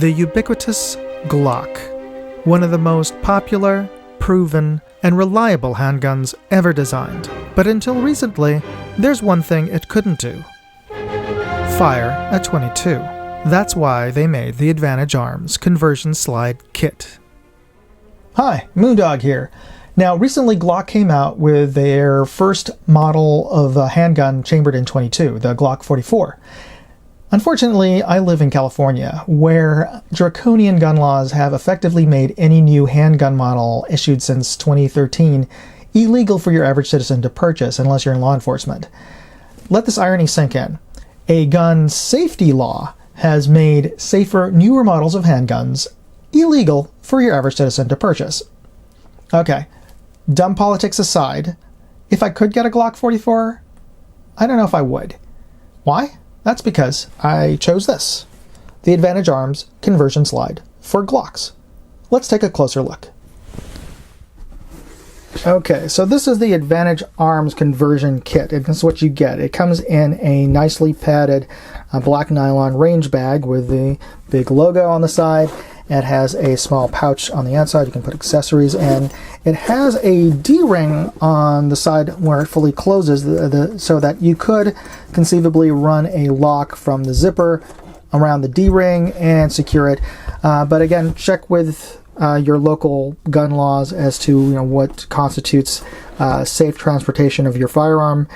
The ubiquitous Glock, one of the most popular, proven, and reliable handguns ever designed. But until recently, there's one thing it couldn't do. Fire at 22. That's why they made the Advantage Arms Conversion Slide Kit. Hi, Moondog here. Now, recently Glock came out with their first model of a handgun chambered in 22, the Glock 44. Unfortunately, I live in California, where draconian gun laws have effectively made any new handgun model issued since 2013 illegal for your average citizen to purchase unless you're in law enforcement. Let this irony sink in. A gun safety law has made safer, newer models of handguns illegal for your average citizen to purchase. Okay, dumb politics aside, if I could get a Glock 44, I don't know if I would. Why? That's because I chose this, the Advantage Arms Conversion Slide for Glocks. Let's take a closer look. Okay, so this is the Advantage Arms Conversion Kit, and this is what you get. It comes in a nicely padded black nylon range bag with the big logo on the side. It has a small pouch on the outside. You can put accessories in. It has a D-ring on the side where it fully closes so that you could conceivably run a lock from the zipper around the D-ring and secure it. But again, check with your local gun laws as to what constitutes safe transportation of your firearm.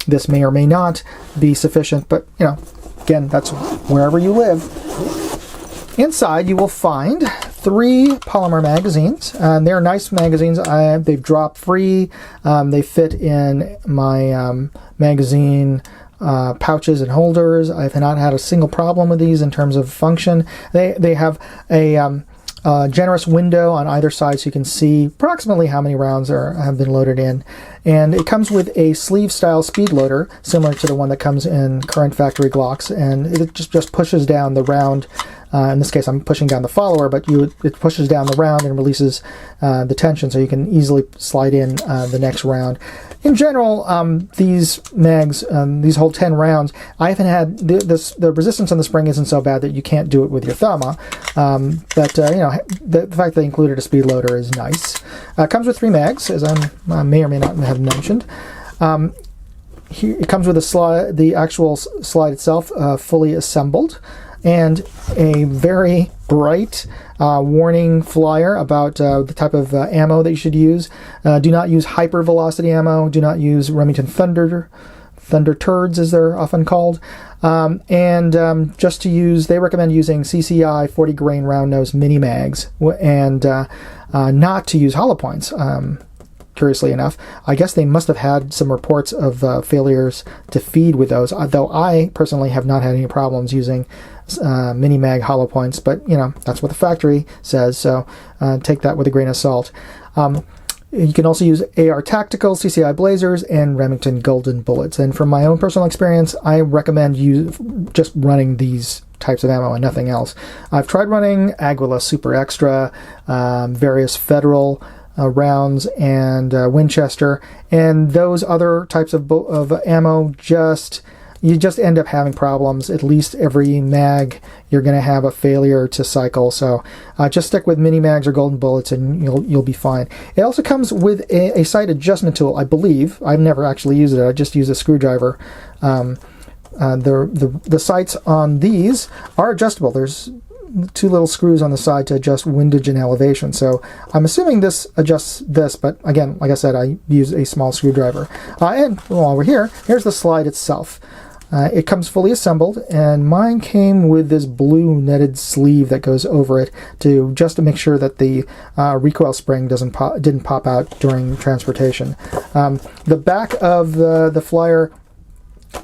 This may or may not be sufficient, but again, that's wherever you live. Inside, you will find 3 polymer magazines. They're nice magazines. They've drop free. They fit in my magazine pouches and holders. I've not had a single problem with these in terms of function. They have a generous window on either side so you can see approximately how many rounds have been loaded in. And it comes with a sleeve-style speed loader, similar to the one that comes in current factory Glocks, and it just pushes down the round. In this case, I'm pushing down the follower, but it pushes down the round and releases the tension, so you can easily slide in the next round. In general, these mags, these hold 10 rounds. I haven't had the resistance on the spring isn't so bad that you can't do it with your thumb. But the fact they included a speed loader is nice. It comes with 3 mags, as I may or may not have mentioned. Here, it comes with the actual slide itself, fully assembled, and a very bright warning flyer about the type of ammo that you should use. Do not use hypervelocity ammo. Do not use Remington Thunder turds, as they're often called. Just to use, they recommend using CCI 40 grain round nose mini mags, and not to use hollow points. Curiously enough, I guess they must have had some reports of failures to feed with those, though I personally have not had any problems using mini mag hollow points, but that's what the factory says, so take that with a grain of salt. You can also use AR Tactical, CCI Blazers, and Remington Golden Bullets, and from my own personal experience, I recommend you just running these types of ammo and nothing else. I've tried running Aguila Super Extra, various Federal rounds, and Winchester, and those other types of ammo you just end up having problems. At least every mag you're going to have a failure to cycle, so just stick with mini mags or golden bullets and you'll be fine. It also comes with a sight adjustment tool, I believe. I've never actually used it. I just use a screwdriver. The sights on these are adjustable. There's 2 little screws on the side to adjust windage and elevation, so I'm assuming this adjusts this, but again, like I said, I use a small screwdriver. And while we're here, here's the slide itself. It comes fully assembled, and mine came with this blue netted sleeve that goes over it just to make sure that the recoil spring didn't pop out during transportation. The back of the flyer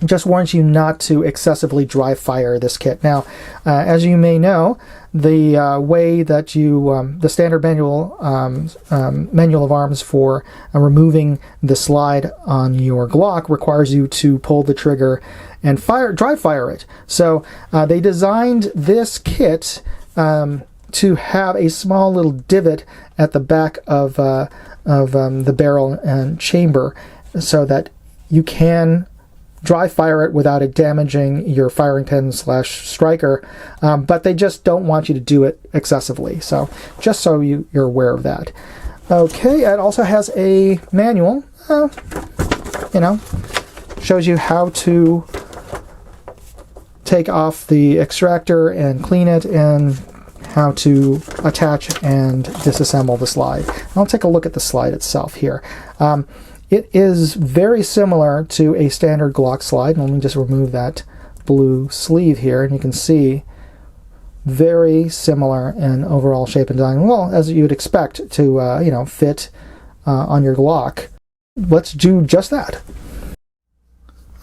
just warns you not to excessively dry fire this kit. Now, as you may know, the way that the standard manual of arms for removing the slide on your Glock requires you to pull the trigger and dry fire it. So they designed this kit to have a small little divot at the back of the barrel and chamber, so that you can dry fire it without it damaging your firing pin / striker, but they just don't want you to do it excessively. So just so you're aware of that. Okay, it also has a manual, shows you how to take off the extractor and clean it, and how to attach and disassemble the slide. I'll take a look at the slide itself here. It is very similar to a standard Glock slide. Let me just remove that blue sleeve here, and you can see very similar in overall shape and design. Well, as you would expect to fit on your Glock. Let's do just that.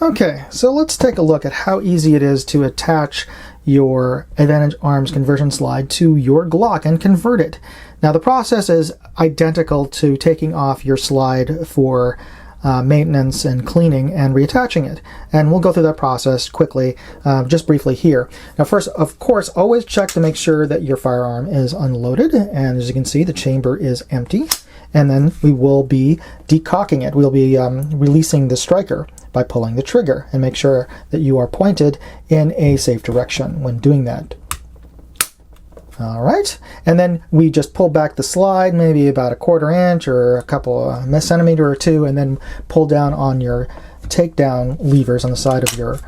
Okay, so let's take a look at how easy it is to attach your Advantage Arms conversion slide to your Glock and convert it. Now the process is identical to taking off your slide for maintenance and cleaning and reattaching it. And we'll go through that process quickly, just briefly here. Now first, of course, always check to make sure that your firearm is unloaded. And as you can see, the chamber is empty. And then we will be decocking it. We'll be releasing the striker by pulling the trigger, and make sure that you are pointed in a safe direction when doing that. All right, and then we just pull back the slide, maybe about 1/4 inch or a couple of centimeter or two, and then pull down on your takedown levers on the side of your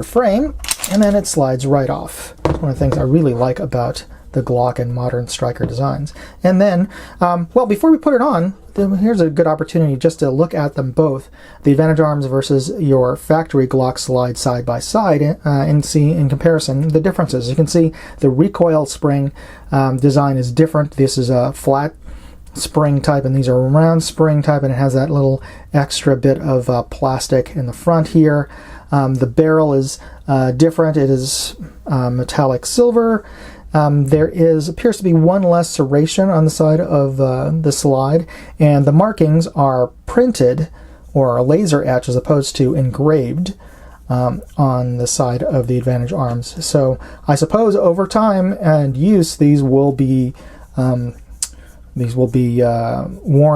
frame, and then it slides right off. It's one of the things I really like about the Glock and modern striker designs. And then, well, before we put it on, here's a good opportunity just to look at them both, the Advantage Arms versus your factory Glock slide side by side, and see in comparison the differences. You can see the recoil spring design is different. This is a flat spring type, and these are round spring type, and it has that little extra bit of plastic in the front here. The barrel is different. It is metallic silver. There appears to be one less serration on the side of the slide, and the markings are printed or laser etched as opposed to engraved on the side of the Advantage Arms. So I suppose over time and use, these will be worn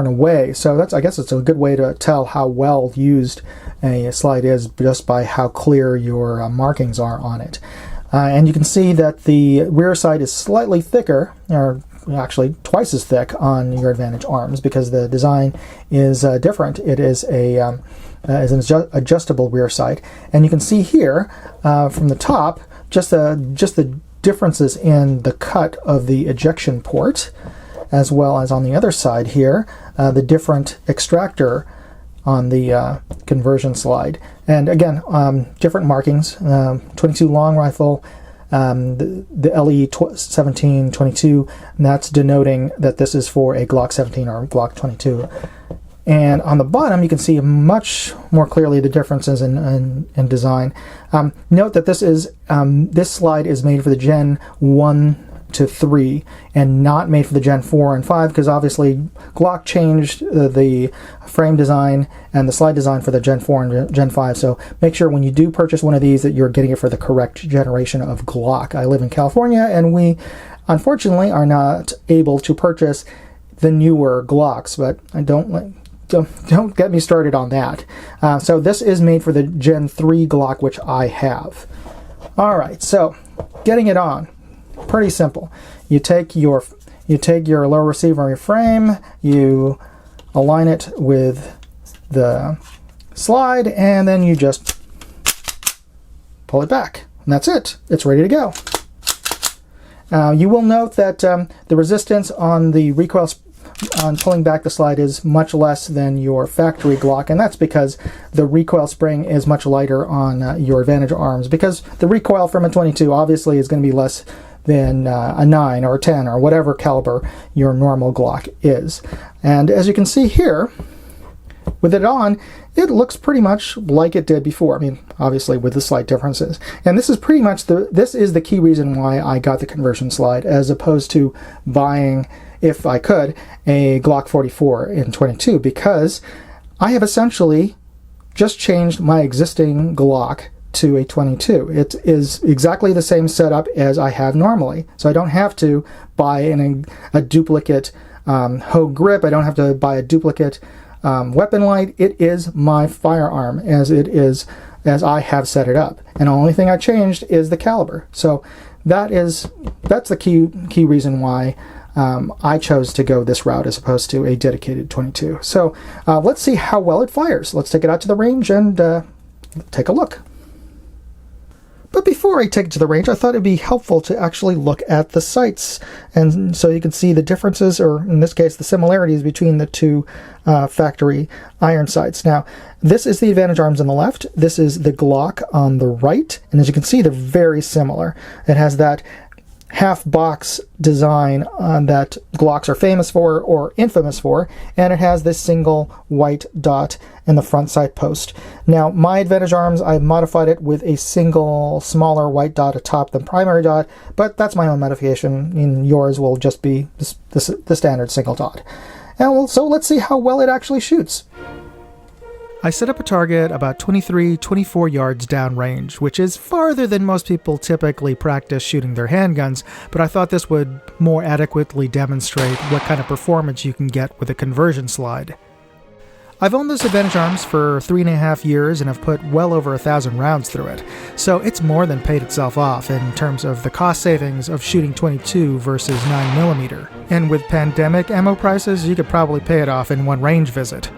away. So I guess it's a good way to tell how well used a slide is, just by how clear your markings are on it. And you can see that the rear side is slightly thicker, or actually twice as thick on your Advantage Arms, because the design is different. It is an adjustable rear sight, and you can see here from the top just the differences in the cut of the ejection port, as well as on the other side here the different extractor on the conversion slide. And again, different markings, 22 long rifle, the LE 1722, and that's denoting that this is for a Glock 17 or Glock 22. And on the bottom, you can see much more clearly the differences in design. Note that this slide is made for the Gen 1 to 3 and not made for the Gen 4 and 5, because obviously Glock changed the frame design and the slide design for the Gen 4 and Gen 5, so make sure when you do purchase one of these that you're getting it for the correct generation of Glock. I live in California, and we unfortunately are not able to purchase the newer Glocks, but don't get me started on that. So this is made for the Gen 3 Glock, which I have. Alright, so getting it on. Pretty simple. You take your lower receiver on your frame, you align it with the slide, and then you just pull it back. And that's it. It's ready to go. You will note that the resistance on the recoil on pulling back the slide is much less than your factory Glock, and that's because the recoil spring is much lighter on your Advantage Arms, because the recoil from a 22 obviously is going to be less than a 9 or a 10 or whatever caliber your normal Glock is. And as you can see here, with it on, it looks pretty much like it did before. I mean, obviously with the slight differences. And this is pretty much this is the key reason why I got the conversion slide, as opposed to buying, if I could, a Glock 44 in 22, because I have essentially just changed my existing Glock to a 22. It is exactly the same setup as I have normally, so I don't have to buy a duplicate Hogue grip. I don't have to buy a duplicate weapon light. It is my firearm as it is as I have set it up. And the only thing I changed is the caliber. So that's the key reason why I chose to go this route as opposed to a dedicated 22. So let's see how well it fires. Let's take it out to the range and take a look. But before I take it to the range, I thought it'd be helpful to actually look at the sights, and so you can see the differences, or in this case, the similarities between the two factory iron sights. Now, this is the Advantage arms on the left. This is the Glock on the right, and as you can see, they're very similar. It has that half box design that Glocks are famous for or infamous for, and it has this single white dot in the front sight post. Now, my Advantage arms, I've modified it with a single smaller white dot atop the primary dot, but that's my own modification, and yours will just be the standard single dot. And so let's see how well it actually shoots. I set up a target about 23-24 yards downrange, which is farther than most people typically practice shooting their handguns, but I thought this would more adequately demonstrate what kind of performance you can get with a conversion slide. I've owned this Advantage arms for 3.5 years and have put well over 1,000 rounds through it, so it's more than paid itself off in terms of the cost savings of shooting 22 versus 9mm. And with pandemic ammo prices, you could probably pay it off in one range visit.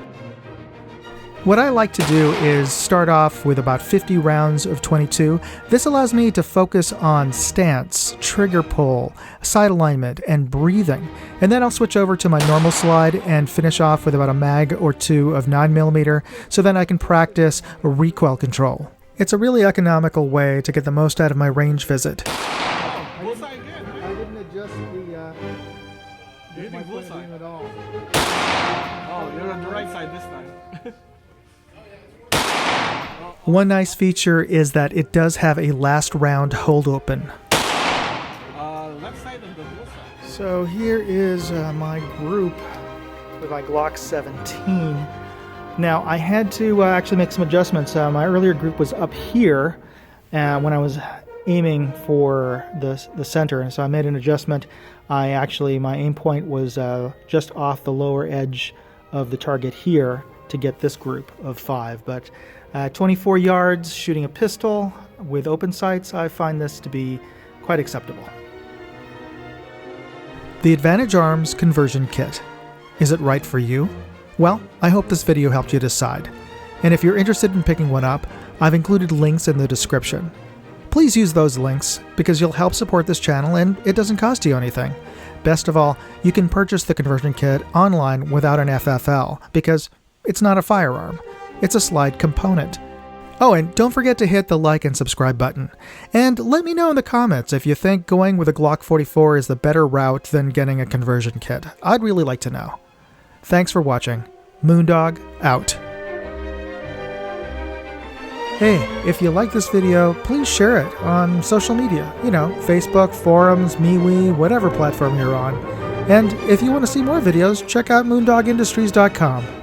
What I like to do is start off with about 50 rounds of 22. This allows me to focus on stance, trigger pull, sight alignment, and breathing. And then I'll switch over to my normal slide and finish off with about a mag or two of 9mm, so then I can practice recoil control. It's a really economical way to get the most out of my range visit. I didn't adjust my point of view at all. Oh, you're on the right side this time. One nice feature is that it does have a last round hold open. Left side of the bullseye. So here is my group with my Glock 17. Now I had to actually make some adjustments. My earlier group was up here when I was aiming for the center, and so I made an adjustment. My aim point was just off the lower edge of the target here to get this group of 5, but 24 yards shooting a pistol with open sights, I find this to be quite acceptable. The Advantage Arms Conversion Kit. Is it right for you? Well, I hope this video helped you decide. And if you're interested in picking one up, I've included links in the description. Please use those links because you'll help support this channel and it doesn't cost you anything. Best of all, you can purchase the conversion kit online without an FFL because it's not a firearm. It's a slide component. Oh, and don't forget to hit the like and subscribe button. And let me know in the comments if you think going with a Glock 44 is the better route than getting a conversion kit. I'd really like to know. Thanks for watching. Moondog out. Hey, if you like this video, please share it on social media. You know, Facebook, forums, MeWe, whatever platform you're on. And if you want to see more videos, check out moondogindustries.com.